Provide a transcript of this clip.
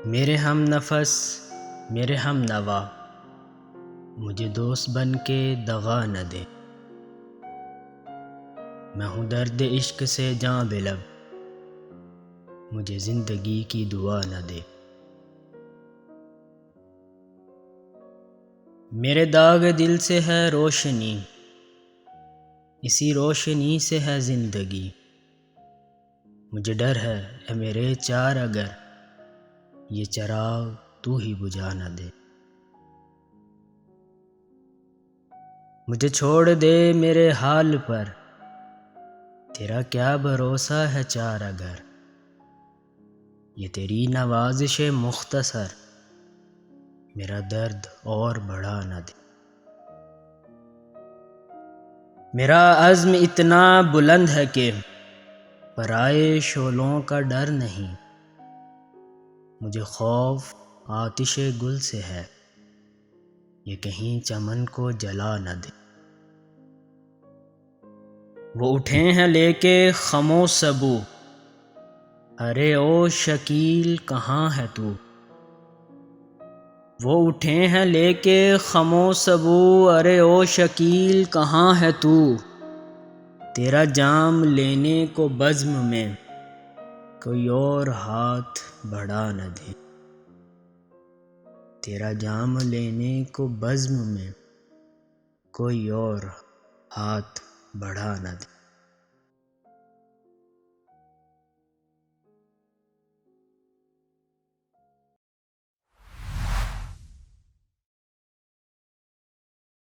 میرے ہم نفس میرے ہم نوا مجھے دوست بن کے دغا نہ دے۔ میں ہوں درد عشق سے جاں بے لب، مجھے زندگی کی دعا نہ دے۔ میرے داغ دل سے ہے روشنی، اسی روشنی سے ہے زندگی۔ مجھے ڈر ہے اے میرے چار اگر یہ چراغ تو ہی بجھا نہ دے۔ مجھے چھوڑ دے میرے حال پر، تیرا کیا بھروسہ ہے چار اگر یہ تیری نوازش مختصر میرا درد اور بڑھا نہ دے۔ میرا عزم اتنا بلند ہے کہ پرائے شعلوں کا ڈر نہیں۔ مجھے خوف آتش گل سے ہے، یہ کہیں چمن کو جلا نہ دے۔ وہ اٹھے ہیں لے کے خم و سبو، ارے او شکیل کہاں ہے تو؟ وہ اٹھے ہیں لے کے خم و سبو، ارے او شکیل کہاں ہے تو؟ تیرا جام لینے کو بزم میں کوئی اور ہاتھ بڑھا نہ دے۔ تیرا جام لینے کو بزم میں کوئی اور ہاتھ بڑھا نہ دے۔